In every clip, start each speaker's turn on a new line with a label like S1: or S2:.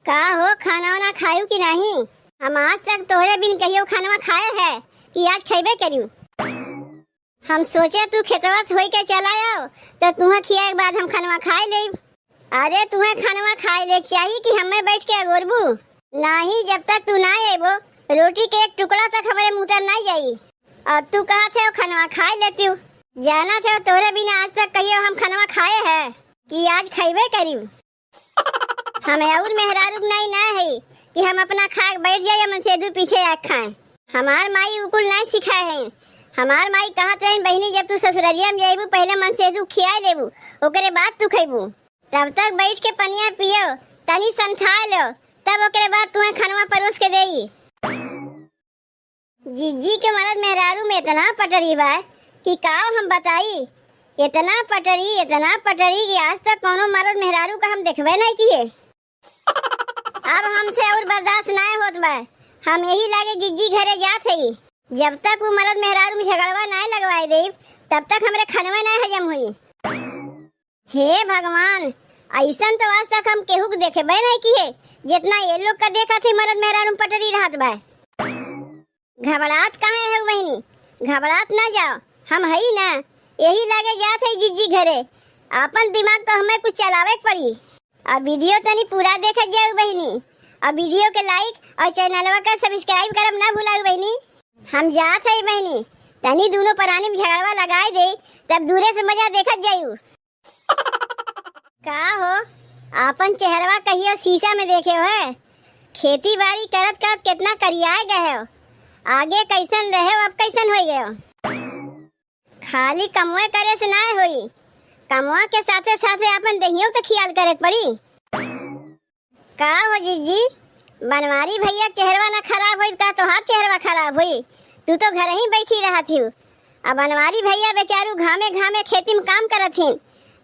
S1: का हो खाना वाना खायू कि नहीं? हम आज तक तोहरे बिन कहियो खाना खाए है कि आज खैबे करियो। हम सोचे तू खेतवा से होई के चला आओ तो तुम्हें खिया के बाद हम खाना खाए ले। अरे तुम्हें खाना खाए ले चाहिए कि हमें बैठ के गोरबू नहीं। जब तक तू ना आबो रोटी के एक टुकड़ा तक हमारे मुंह तक नहीं जाई। और तू कहा थे खाना खाए लेती हूँ। जाना थे तोहरे बिना आज तक कहियो हम खाना खाए है कि आज खैबे करियो। हमें और मेहरारू नहीं ना है कि हम अपना खा बैठ जाए मन से दू पीछे आग खाएं। हमार माई उकुल नहीं सिखाए हैं। हमार माई कहत रही बहनी जब तू ससुररिया में जाइबू पहले मन से दू खिया लेबू ओकरे बाद तू खैबू। तब तक बैठ के पनिया पियो तनी संथा लो तब ओकरे बाद तुम्हें खाना परोस के देई। जीजी के मरद मेहरारू में इतना पटरी बा कि काव हम बताई। इतना पटरी कि आज तक कोनो मरद मेहरारू का हम देखबे नहीं किए। अब हमसे और बर्दाश्त नहीं होत बा। हम यही लागे जीजी घरे जात हई। जब तक वो मरद मेहरारू में झगड़वा नहीं लगवाए दे तब तक हमरे खानवा नहीं हजम हुई। हे भगवान, ऐसन तो आज तक हम केहू के देखबे नहीं किए जितना ये लोग का देखा थे मरद मेहरारू पटरी रहत बा। घबरात कहाँ है बहनी? घबरात ना जाओ, हम हई ना। यही लागे जात है जीजी घरे। अपन दिमाग तो हमें कुछ चलावे पड़ी। अब वीडियो तनी पूरा देखा जाओ बहनी। अब वीडियो के लाइक और चैनलवा का सब्सक्राइब करब ना भुलाओ बहनी। हम जात है बहनी तनी दोनों परानी में झगड़वा लगाए दे तब दूरे से मजा देखत जायू। का हो अपन चेहरवा कहियो शीशा में देखे हो है? खेती बाड़ी करत करत कितना करियाए गए हो। आगे कैसन रहे हो अब कैसन हो गए हो। खाली कमवे करे से ना होई, कमवा के साथे साथे अपन दहियों तो ख्याल करे पड़ी। का हो जीजी बनवारी भैया चेहरवा ना खराब होई का तोहार चेहरवा खराब हुई? तू तो घर ही बैठी रहा थी। अब बनवारी भैया बेचारू घामे घामे खेती में काम करत थी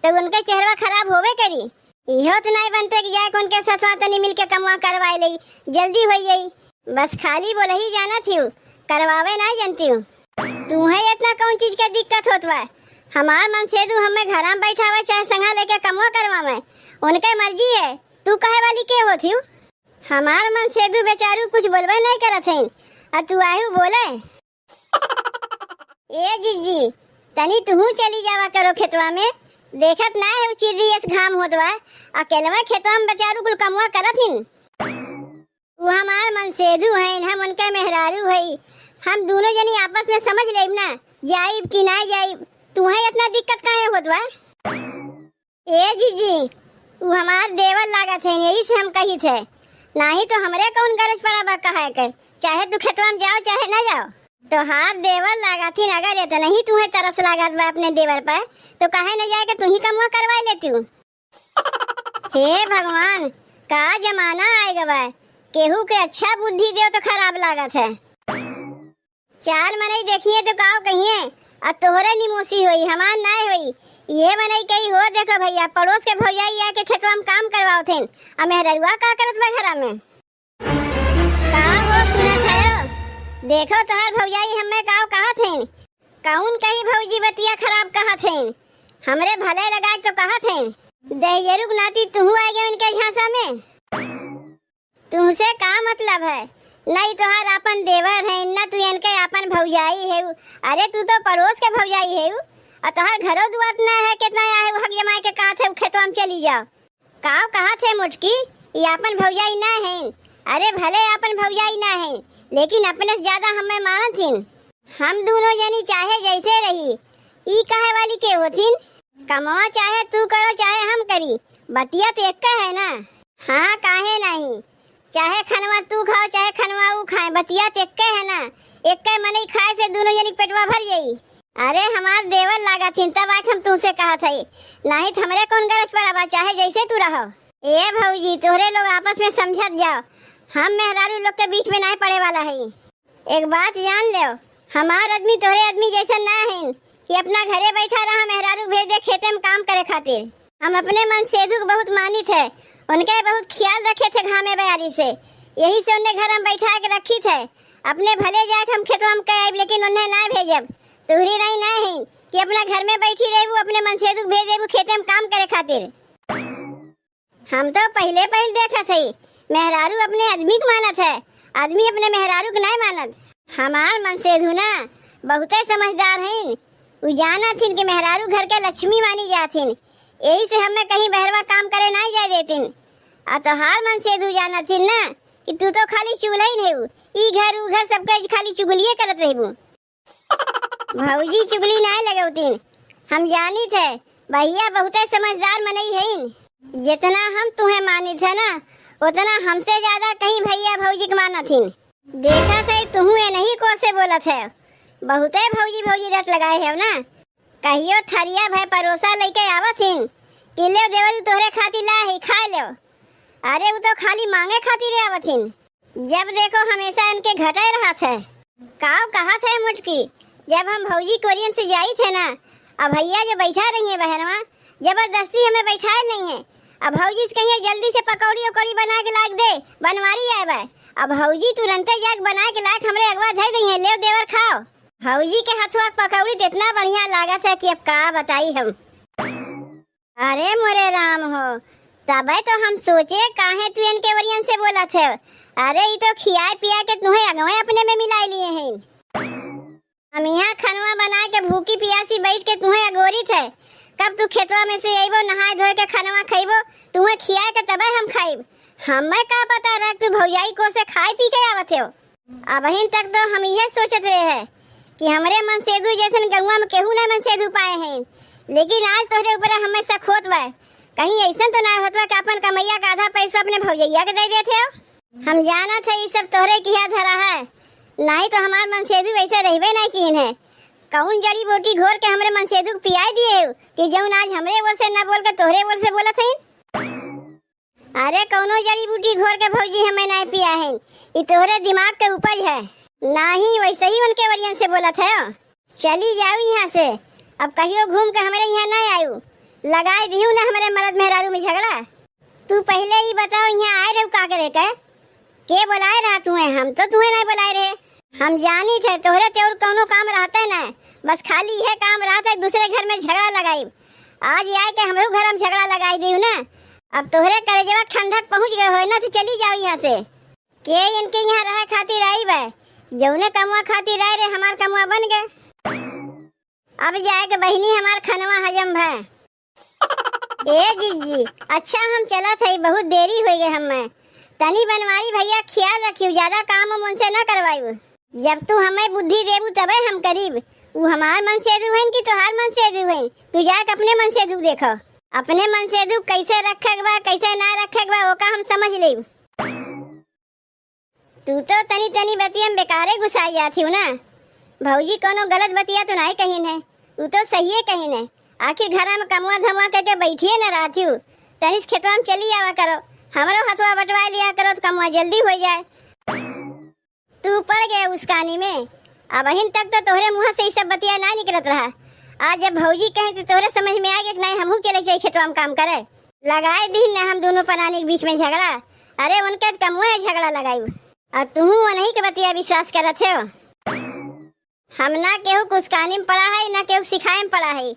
S1: तो उनके चेहरवा खराब होवे करी। इहो तो नहीं बनते कि जाए उनके साथ तनी मिल के कमवा करवाए लई जल्दी हो जाई। बस खाली बोले ही जाना थी करवावे नहीं जानती हूँ। तुम्हें इतना कौन चीज का दिक्कत होत बा? हमार मन से दू हमें घर में बैठावे चाहे संगा लेके कमवा करवावे उनके मर्जी है। तू कहे वाली के होती हूँ? हमार मन से दू बेचारू कुछ बोलबे नहीं करत है और तू आयु बोले। ए जीजी तनी तू चली जावा करो खेतवा में। देखत ना है चिड़ी इस घाम होत बा अकेले खेतवा में बेचारू कुल कमवा करत हिन। वो हमार मन से दू है हम उनके मेहरारू है। हम दोनों जनी आपस में समझ लेब ना जाइब कि ना जाइब। तुम्हें इतना दिक्कत काहे होत बा? ए जीजी वो हमार देवर लागत है यही से हम कही थे नहीं तो हमरे कौन गरज पड़ा बा कहे के चाहे तू खेतवा में जाओ चाहे ना जाओ। तो हार देवर लागत ही अगर तो नहीं तुम्हें तरस लागत बा अपने देवर पर तो काहे न जाए के तू ही कमवा करवा लेती हूँ। हे भगवान का जमाना आएगा बा। केहू के अच्छा बुद्धि दे तो खराब लागत है। चार मनई देखिए तो काव कहिए अब तोहरे निमोसी होई हमार नाय होई। ये मनई कही हो देखो भैया पड़ोस के भौजाई आके खेतवा में काम करवाओ थे अब मेहररुआ का करत बा घरा में। का हो सुनत है? देखो तोहर भौजाई हमें काव कहा थे कौन कहीं भौजी बतिया खराब कहा थे हमरे भले लगा तो कहा थे दहियरुक नाती तू आ गए इनके झांसा में। तुमसे का मतलब है? नहीं तोहार अपन देवर है ना तू इनके अपन भौजाई है। अरे तू तो पड़ोस के भौजाई है और तोहार घरों दुआर ना है कितना है हक जमाए के कहा थे खेतवा में चली जाओ। काव कहा थे मुटकी ये अपन भौजाई ना है। अरे भले अपन भौजाई ना है लेकिन अपने से ज्यादा हमें मानत हिन। हम दोनों जनी चाहे जैसे रही ई कहे वाली के होथिन। कमवा चाहे तू करो चाहे हम करी बतिया तो एक है ना। हाँ काहे नहीं चाहे खनवा तू खाओ चाहे खनवा वो खाए बतिया तो एक है ना। एक मने खाए से दोनों जनी पेटवा भर जाई। अरे हमार देवर लागा थी तब आज हम तुमसे कहा था नहीं तो हमरे कौन गरज पड़ा बा चाहे जैसे तू रहो। ए भौजी तोहरे लोग आपस में समझत जाओ हम मेहरारू लोग के बीच में नहीं पड़े वाला है। एक बात जान लो हमार आदमी तोहरे आदमी जैसा ना है कि अपना घरे बैठा रहा मेहरारू भेज दे खेते में काम करे खातिर। हम अपने मन सेधु बहुत मानित है उनके बहुत ख्याल रखे थे घामे बयारी से यही से उन्हें घर में बैठा के रखी थे। अपने भले जाके हम खेतवा में कह लेकिन उन्हें ना भेजब। तुहरी नहीं ना है कि अपना घर में बैठी रहे वो अपने मन सेधु भेज दे खेते में काम करे खातिर। हम तो पहले देखा थे मेहरारू अपने आदमी को मानत है, आदमी अपने मेहरारू को नहीं मानत। हमार मन से धुना बहुते समझदार हैं, उ जानत हिन कि मेहरारू घर के लक्ष्मी मानी जाथिन, यही से हमें कहीं बहरवा काम करे नहीं जाए देतिन। आ तो हार मन से धु जानत हिन ना कि तू तो खाली चुगला ही नहीं, ई घर उ घर सबके खाली चुगलिए करत रहबू। भौजी चुगली नहीं लगौतीन, हम जानी थे भैया बहुते समझदार मनई हैं। जितना हम तुम्हें मानी थे ना उतना हमसे ज्यादा कहीं भैया भौजी के मानत हिन। देखा थे तुहू ये नहीं को से बोलत है, बहुते भौजी भौजी रट लगाए है ना। कहियो थरिया भय परोसा लेके आवत हिन कि ले देवरी तोहरे खातिर ला ही खा लो। अरे वो तो खाली मांगे खातिर आवत हिन, जब देखो हमेशा इनके घटे रहा थे। काव कहा थे मुझकी जब हम भौजी कोरियन से जाई थे ना, अब भैया जो बैठा रही है बहनवा जबरदस्ती हमें बैठाए नहीं है। अब भौजी से कहिए जल्दी से पकौड़ी उकौड़ी बना के लाग दे, बनवारी आए बा। अब भौजी तुरंत जाग बना के लाख हमरे अगवा धर दी है, ले देवर खाओ। भौजी के हाथवा पकौड़ी तो इतना बढ़िया लागत है कि अब का बताई हम। अरे मोरे राम हो, तबे तो हम सोचे काहे तू इनके वरियन से बोला थे। अरे ये तो खियाए पिया के तुम्हें अगवे अपने में मिला लिए हैं। हम यहाँ खनवा बना के भूखी प्यासी बैठ के तुम्हें अगोरी थे, कब तू खेतवा में से आइबो नहाए धोए के खनवा खाइबो, तुम्हें खिया के तबे हम खाइब। हमें का पता रह तू भौजाई को से खाए पी के आवत हो। अब हिन तक तो हम यह सोचत रहे हैं कि हमरे मन सेधु जैसन गंगा में केहू न मन सेधु पाए हैं, लेकिन आज तोहरे ऊपर हमें शक होत बा। कहीं ऐसा तो ना होतवा कि अपन कमैया का आधा पैसा अपने भौजैया के दे देते हो। हम जाना था ये सब तोहरे किया धरा है, नहीं तो हमार मन सेधु ऐसे रहबे नहीं कीन है। कौन जड़ी बूटी घोर के हमरे मन सेधु को पियाई दिए हो कि जौन आज हमरे ओर से न बोल के तोहरे ओर से बोलत है। अरे कौनो जड़ी बूटी घोर के भौजी हमें नहीं पिया है, ये तोहरे दिमाग के उपज है, नहीं वैसे ही उनके वरियन से बोलत है। चली जाओ यहाँ से, अब कहियो घूम के हमारे यहाँ नहीं आयु, लगाए दिहू ना हमारे मर्द मेहरारू में झगड़ा। तू पहले ही बताओ यहाँ आए रहे का करे के बुलाए रहा तुम्हें, हम तो तुम्हें नहीं बुलाए रहे। हम जानी थे तोहरे ते और कौनो काम रहता है ना, बस खाली यह काम रहता है दूसरे घर में झगड़ा लगाई। आज आए के हमरो घर में झगड़ा लगाई दी ना, अब तोहरे कलेजवा ठंडक पहुँच गए हो ना, तो चली जाओ यहाँ से। के इनके यहाँ रहे खातिर आई बा, जौने कमुआ खातिर आए रे हमार कमुआ बन गए। अब जाए के बहिनी हमार खनवा हजम है। ए जीजी अच्छा हम चला थे, बहुत देरी हो गई हमें, तनी बनवारी भैया ख्याल रखियो, ज्यादा काम हम उनसे न करवाइयो। जब तू हमें बुद्धि देबू तबे हम करीब, वो हमार मन से दू कि तोहार मन से दू है। तू जाके अपने मन से दू देखो, अपने मन से दू कैसे रखे बा कैसे ना रखे बा ओका हम समझ लेब। तू तो तनी तनी बतिया में बेकारे घुसाई जाती हो ना। भौजी कोनो गलत बतिया तो नहीं कही है, तू तो सही है कही है। आखिर घर में कमुआ धमुआ करके बैठिए न रहती हूँ, तनिस खेतवा में चली आवा करो, हमारो हथवा बटवा लिया करो तो कमुआ जल्दी हो जाए। तू पड़ गया उस कहानी में, अब अहिन तक तो तोहरे मुँह से सब बतिया ना निकलत रहा। आज जब भौजी कहे तो तोहरे समझ में आ गया कि नहीं हमहू चले जाए खेतवा में काम करे। लगाए दिन न हम दोनों प्राणी के बीच में झगड़ा, अरे उनके कमुआ झगड़ा लगाई और तुम उन्हीं के बतिया विश्वास करत हो। हम ना केहू कुछ कहानी में पढ़ा है ना केहू सिखाए में पढ़ा है,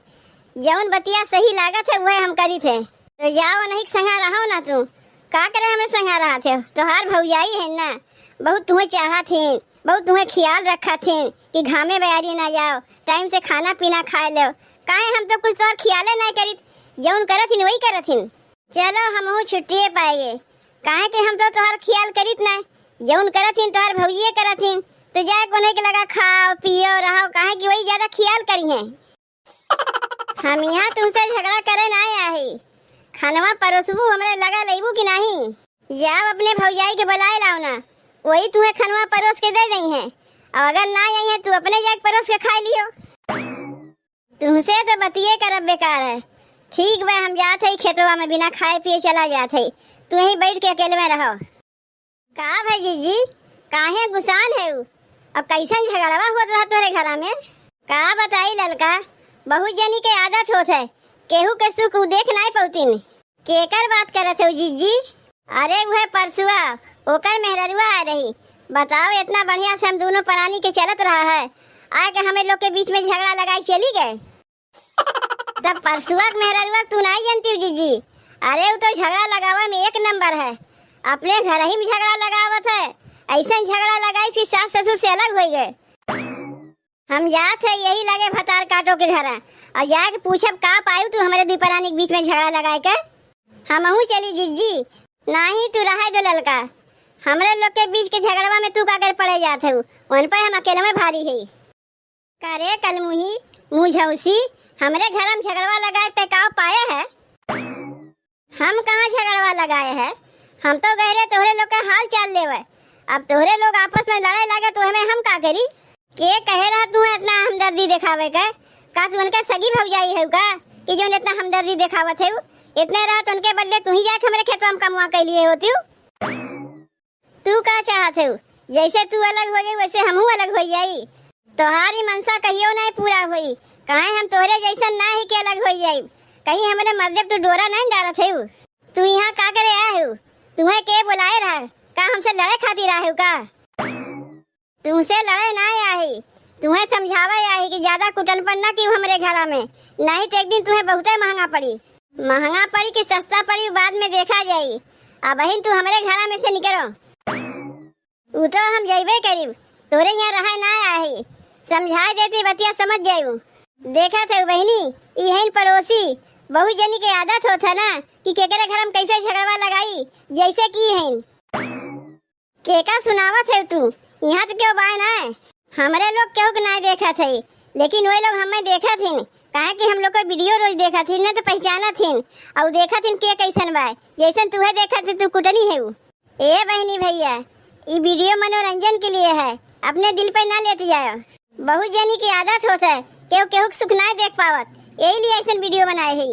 S1: जौन बतिया सही लागत है वह हम करी थे। तो जाओ नहीं संगा रहो ना, तू का करे हमें संगा रहा थे। तोहार भौजाई है ना, बहुत तुम्हें चाहा थी, बहुत तुम्हें ख्याल रखा थी कि घामे बयारी ना जाओ, टाइम से खाना पीना खाए लो। काहे हम तो कुछ तोहर ख्याले नहीं करी, जौन करत वही करत। चलो हम छुट्टिए पाएंगे, काहे कि हम तो तोहर ख्याल करीत ना, जौन करत तोहर भौजिए करत। तो जाए कोने के लगा खाओ पियो रहो, काहे कि वही ज्यादा ख्याल करी है। हम यहाँ तुमसे झगड़ा करे ना आए, खानवा परोसबू हमरे लगा लेबू कि नहीं। जाओ अपने भौजाई के बुलाए लाओ ना, वही तुम्हें खनवा परोस के दे गई है, और अगर ना आई है तू अपने जाके परोस के खा लियो। तुमसे तो बतिए करब बेकार है। ठीक बा हम जाते ही खेतवा में बिना खाए पिए चला जाते, तू यहीं बैठ के अकेले में रहो। का भाई जीजी काहे गुसान है उ? अब कैसा झगड़वा होत रहा तोरे घरा में? का बताई ललका, बहुत जनी के आदत होत है, केहू के सुख उ देख नहीं पौतीन। केकर बात करत हो जीजी? अरे वह परसुआ ओकर मेहररुआ आ रही, बताओ इतना बढ़िया से हम दोनों प्राणी के चलत रहा है, आके हमें लोग के बीच में झगड़ा लगाई चली गए। तब परसुआ मेहररुआ तू नहीं जानती जीजी? अरे वो तो झगड़ा लगावा में एक नंबर है, अपने घर ही में झगड़ा लगावत है। ऐसा झगड़ा लगाई कि सास ससुर से अलग हो गए। हम जात है यही लगे भतार काटो के घर और जाके पूछब का पायु तू हमारे दुपरानी के बीच में झगड़ा लगाए के। हमहू चली जीजी नाही तू रहा दो ललका। हमरे लोग के बीच के झगड़वा में तू का कर पड़े जात है उन पर हम अकेले में भारी है। करे कल मुही मुझौसी हमरे घर में झगड़वा लगाए ते का पाया है। हम कहाँ झगड़वा लगाए है। हम तो गए रहे तोहरे लोग का हाल चाल लेवे। अब तोहरे लोग आपस में लड़ाई लगे तो हमें हम का करी। के कहे रहा तू इतना हमदर्दी दिखावे का तू उनका सगी भौजाई है का कि जो इतना हमदर्दी दिखावत है। इतने रात उनके बदले तू ही जाके हमारे खेतवा में कमुआ के लिए होती। तू का चाहत है जैसे तू अलग हो गई वैसे हमहू अलग हो जाई। तोहारी मनसा कहियो नहीं पूरा हुई। कहीं हम तोहरे जैसा ना ही के अलग हो जाई। कहीं हमारे मर्दे तू डोरा नहीं डालत है। तू यहाँ का करे आया है। तुम्हें के बुलाए रहा का हमसे लड़े खातिर आया है का। तुमसे लड़े ना आई तुम्हें समझावा आई कि ज्यादा कुटनपन ना की हमारे घर में नहीं तो एक दिन तुम्हें बहुत महंगा पड़ी कि सस्ता पड़ी बाद में देखा जाई। अब बहन तू हमारे घर में से निकलो। वो तो हम जाइबे करीब तोरे यहाँ रहा ना आई समझा देती बतिया समझ जायू। देखा थे बहनी यही पड़ोसी बहुत जनी के आदत होता ना कि केकरे घर में कैसे झगड़वा लगाई जैसे की है केका सुनावत है तू। यहाँ तो क्यों बाय ना हमारे लोग क्यों ना देखा थे लेकिन वही लोग हमें देखा थे कहा कि हम लोग को वीडियो रोज देखा थी ना तो पहचाना थी और देखा थी के कैसन बाय जैसन तुहे देखा थी तू कुटनी है। ए बहनी भैया ये वीडियो मनोरंजन के लिए है अपने दिल पे ना लेते जाओ। बहुत जनी की आदत होता है केहू केहू सुख ना देख पावत यही लिए ऐसा वीडियो बनाए है।